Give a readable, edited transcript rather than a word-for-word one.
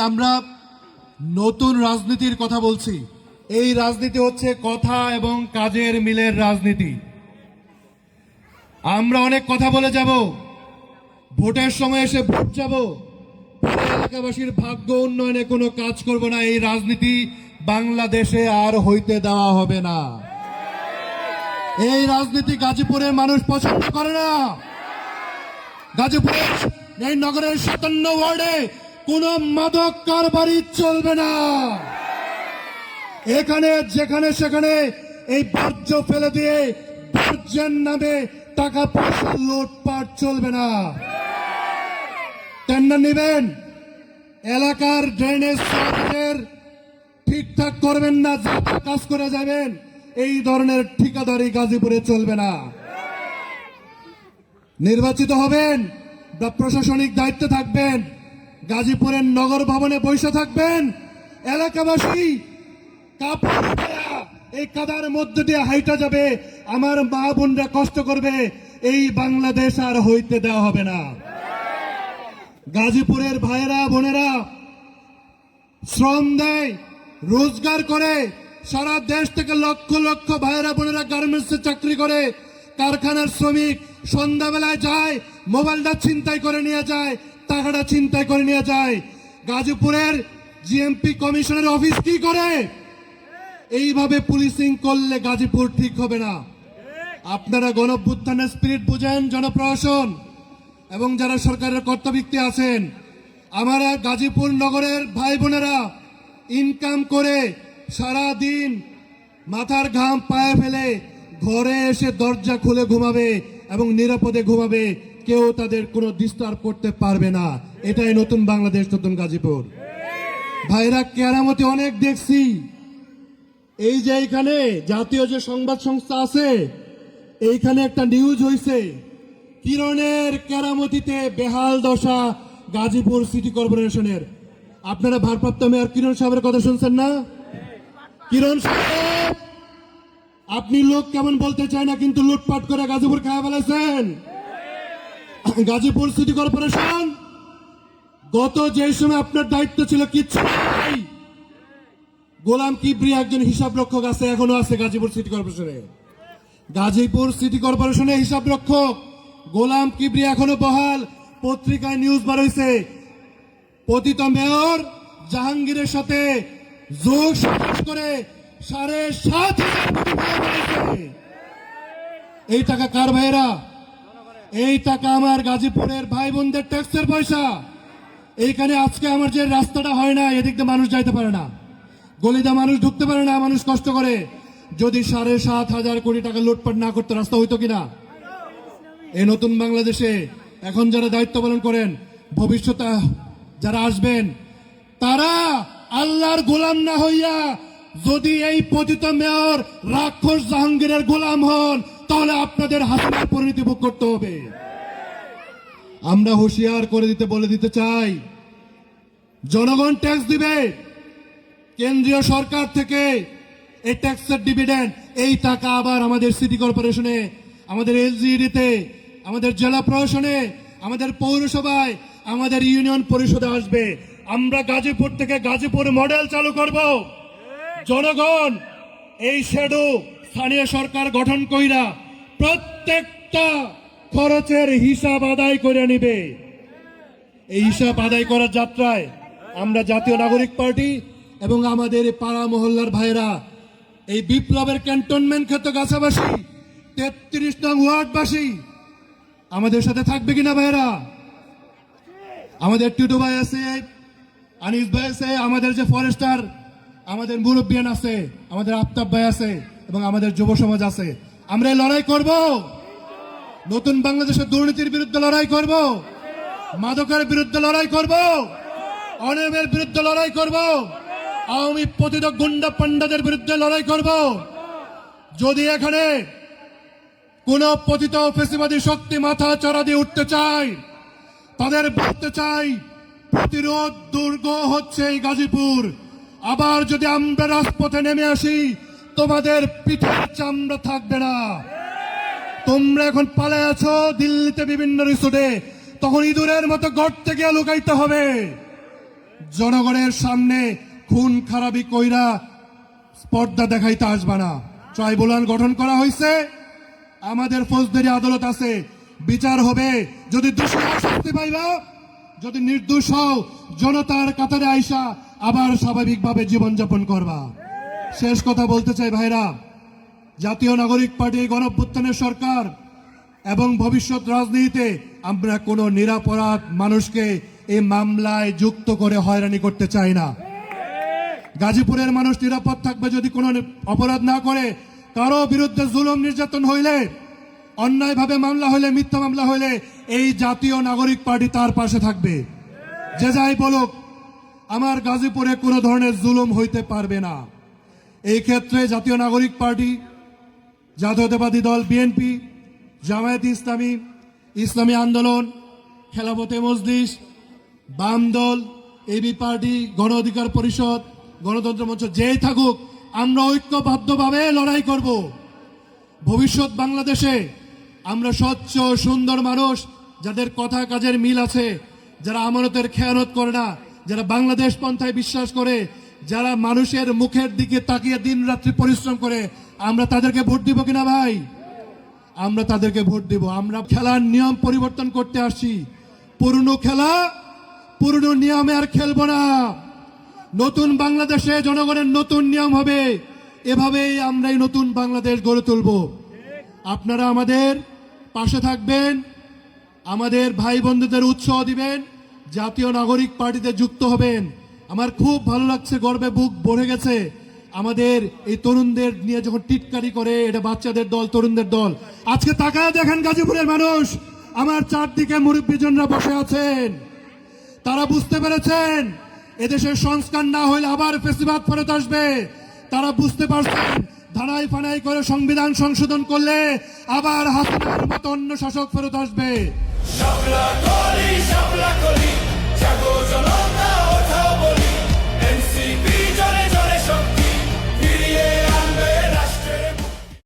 আমরা নতুন রাজনীতির কথা বলছি। এই রাজনীতি হচ্ছে কথা এবং কাজের মিলের রাজনীতি। আমরা অনেক কথা বলে যাব, ভোটের সময় এসে ভোট যাব, পরে এলাকাবাসীর ভাগ্য উন্নয়নে কোনো কাজ করব না। এই রাজনীতি বাংলাদেশে আর হইতে দেওয়া হবে না। এই রাজনীতি গাজীপুরের মানুষ পছন্দ করে না। গাজীপুরের এই নগরের 57 ওয়ার্ডে কোনো মাদক কারবারি চলবে না। এখানে যেখানে সেখানে এই বর্জ্য ফেলে দিয়ে বর্জ্যের নামে টাকা পয়সা লুটপাট চলবে না। টেন্ডার নেবেন, এলাকার ড্রেনেজ ঠিকঠাক করবেন না, যা কাজ করে যাবেন, এই ধরনের ঠিকাদারি গাজীপুরে চলবে না। নির্বাচিত হবেন বা প্রশাসনিক দায়িত্বে থাকবেন, গাজীপুরের নগর ভবনে বসে থাকবেন, এলাকাবাসী কাপড় এই কাদার মধ্যে দিয়ে হাইটা যাবে, আমার মা বোনরা কষ্ট করবে। এই বাংলাদেশ আর হইতে দেওয়া হবে না। গাজীপুরের ভাইয়েরা বোনেরা শ্রম দেয়, রোজগার করে, সারা দেশ থেকে লক্ষ লক্ষ ভাইয়েরা বোনেরা গার্মেন্টসে চাকরি করে, কারখানার শ্রমিক সন্ধ্যাবেলায় যায়, মোবাইলটা ছিনতাই করে নিয়ে যায়, টাকাটা ছিনতাই করে নিয়ে যায়। গাজীপুরের জিএমপি কমিশনের অফিস কি করে? এইভাবে পুলিশিং করলে গাজীপুর ঠিক হবে না। আপনারা গণঅভ্যুত্থানের স্পিরিট বুঝেন, জনপ্রশাসন এবং যারা সরকারের কর্তব্যে আছেন, আমরা গাজীপুর নগরের ভাই বোনেরা ইনকাম করে সারা দিন মাথার ঘাম পায়ে ফেলে ঘরে এসে দরজা খুলে ঘুমাবে এবং নিরাপদে ঘুমাবে, কেউ তাদের কোনো ডিস্টার্ব করতে পারবে না। এটাই নতুন বাংলাদেশ, নতুন গাজীপুর। ভাইরা কেরামতি অনেক দেখছি। এই যে এইখানে জাতীয় যে সংবাদ সংস্থা আছে, এইখানে একটা নিউজ হয়েছে, কিরণের কেরামতিতে বেহাল দশা গাজীপুর সিটি কর্পোরেশনের। আপনারা ভারপ্রাপ্ত মেয়র কিরণ সাহেবের কথা শুনছেন না? কিরণ সাহেব, আপনি লোক কেমন বলতে চায় না, কিন্তু লুটপাট করে গাজীপুর খাওয়া ফেলেছেন। গাজীপুর সিটি কর্পোরেশন গত যে সময় আপনার দায়িত্ব ছিল কিচ্ছু নাই। গোলাম কিবরিয়া একজন হিসাব রক্ষক আছে, এখনো আছে গাজীপুর সিটি কর্পোরেশনে। গাজীপুর সিটি কর্পোরেশনে হিসাব রক্ষক গোলাম কিবরিয়া এখনো বহাল। পত্রিকায় নিউজ বার হয়েছে, পতিত মেয়র জাহাঙ্গীরের সাথে যোগ সাজস করে 7,500 কোটি টাকা বানিয়েছে। এই টাকা কার ভাইয়েরা? এই টাকা আমার গাজীপুরের ভাই বোনদের ট্যাক্সের পয়সা। এইখানে আজকে আমার যে রাস্তাটা হয় না, এদিক দিয়ে মানুষ যাইতে পারে না, গলিতে মানুষ ঢুকতে পারে না, মানুষ কষ্ট করে। যদি 7,500 কোটি টাকা লুটপাট না করতে রাস্তা হইতো কিনা? এই নতুন বাংলাদেশে এখন যারা দায়িত্ব পালন করেন, ভবিষ্যতে যারা আসবেন, তারা আল্লাহর গোলাম না হইয়া যদি এই পতিত মেয়র রাক্ষস জাহাঙ্গীরের গোলাম হন, তাহলে আপনাদের হাসিনার পরিণতি ভোগ করতে হবে। আমরা হুঁশিয়ার করে বলে দিতে চাই, জনগণ ট্যাক্স দিবে, কেন্দ্রীয় সরকার থেকে এই ট্যাক্সের ডিভিডেন্ড, এই টাকা আবার আমাদের সিটি কর্পোরেশনে, আমাদের এলজিইডিতে, আমাদের জেলা প্রশাসনে, আমাদের পৌরসভায়, আমাদের ইউনিয়ন পরিষদে আসবে। আমরা গাজীপুর থেকে গাজীপুর মডেল চালু করব। জনগণ এই শ্যাডো স্থানীয় সরকার গঠন কইরা প্রত্যেকটা খরচের হিসাব আদায় করে নিবে। এই হিসাব আদায় করার যাত্রায় আমরা জাতীয় নাগরিক পার্টি এবং আমাদের পাড়া মহল্লার ভাইরা, এই বিপ্লবের ক্যান্টনমেন্ট ক্ষেত্র গাছাবাসী, 33 নং ওয়ার্ডবাসী আমাদের সাথে থাকবে কিনা ভাইরা? আমাদের টুটু ভাই আছে, আনিস ভাই আছে, আমাদের যে ফরেস্টার, আমাদের মুরব্বিয়ান আছে, আমাদের আফতাব ভাই আছে এবং আমাদের যুব সমাজ আছে। আমরা লড়াই করব, নতুন বাংলাদেশের দুর্নীতির বিরুদ্ধে লড়াই করব, মাদকের বিরুদ্ধে লড়াই করব, অনিয়মের বিরুদ্ধে লড়াই করব, আওয়ামী পতিত গুন্ডা পান্ডাদের বিরুদ্ধে লড়াই করব। যদি এখানে কোন পতিত ফেসিবাদী শক্তি মাথা চড়া দিয়ে উঠতে চায়, তাদের বলতে চাই, প্রতিরোধ দুর্গ হচ্ছে এই গাজীপুর। আবার যদি আমরা রাজপথে নেমে আসি, তোমাদের পিঠের চামড়া থাকবে না। তোমরা এখন পালায় আছো দিল্লিতে বিভিন্ন রিসোর্টে, তখন ইঁদুরের মতো গর্তে গিয়ে লুকাইতে হবে। জনগণের সামনে খুন খারাপি কইরা স্পর্ধা দেখাইতে আসবা না। ট্রাইব্যুনাল গঠন করা হয়েছে, আমাদের ফৌজদারি আদালত আছে, বিচার হবে। যদি দোষী হও শাস্তি পাইবা, যদি নির্দোষ হও জনতার কাতারে আইসা আবার স্বাভাবিকভাবে জীবনযাপন করবা। শেষ কথা বলতে চাই ভাইরা, জাতীয় নাগরিক পার্টি গণঅভ্যুত্থানের সরকার এবং ভবিষ্যৎ রাজনীতিতে আমরা কোনো নিরপরাধ মানুষকে এই মামলায় যুক্ত করে হয়রানি করতে চাই না। গাজীপুরের মানুষ নিরাপদ থাকবে যদি কোনো অপরাধ না করে। কারো বিরুদ্ধে জুলুম নির্যাতন হইলে, অন্যায়ভাবে মামলা হইলে, মিথ্যা মামলা হইলে এই জাতীয় নাগরিক পার্টি তার পাশে থাকবে। যে যাই বলুক, আমার গাজীপুরে কোনো ধরনের জুলুম হইতে পারবে না। এই ক্ষেত্রে জাতীয় নাগরিক পার্টি, জাতীয়তাবাদী দল বিএনপি, জামায়াত ইসলামী, ইসলামী আন্দোলন, খেলাফতে মজলিস, বাম দল, এবি পার্টি, গণ অধিকার পরিষদ, গণতন্ত্র মঞ্চ যেই থাকুক, আমরা ঐক্যবদ্ধভাবে লড়াই করব। ভবিষ্যৎ বাংলাদেশে আমরা স্বচ্ছ সুন্দর মানুষ, যাদের কথা কাজের মিল আছে, যারা আমানতের খেয়ানত করে না, যারা বাংলাদেশ পন্থায় বিশ্বাস করে, যারা মানুষের মুখের দিকে তাকিয়ে দিন রাত্রি পরিশ্রম করে, আমরা তাদেরকে ভোট দিব কিনা ভাই? আমরা তাদেরকে ভোট দিব। আমরা খেলার নিয়ম পরিবর্তন করতে আসছি। পুরনো খেলা পুরনো নিয়মে আর খেলবো না। নতুন বাংলাদেশে জনগণের নতুন নিয়ম হবে। এভাবেই আমরা এই নতুন বাংলাদেশ গড়ে তুলব। আপনারা আমাদের পাশে থাকবেন, আমাদের ভাই বন্ধুদের উৎসাহ দিবেন, জাতীয় নাগরিক পার্টিতে যুক্ত হবেন। আমার খুব ভালো লাগছে, গর্বে বুক ভরে গেছে। আমাদের এই তরুণদের নিয়ে যখন টিটকারি করে, এটা বাচ্চাদের দল, তরুণদের দল। আজকে তাকায় দেখেন গাজীপুরের মানুষ, আমার চারদিকে মুরব্বীজনরা বসে আছেন। তারা বুঝতে পেরেছেন এদেশের সংস্কার না হইলে আবার ফেসিবাদ ফেরত আসবে। তারা বুঝতে পারছেন ধানাই ফানাই করে সংবিধান সংশোধন করলে আবার হাসিনার মতো অন্য শাসক ফেরত আসবে।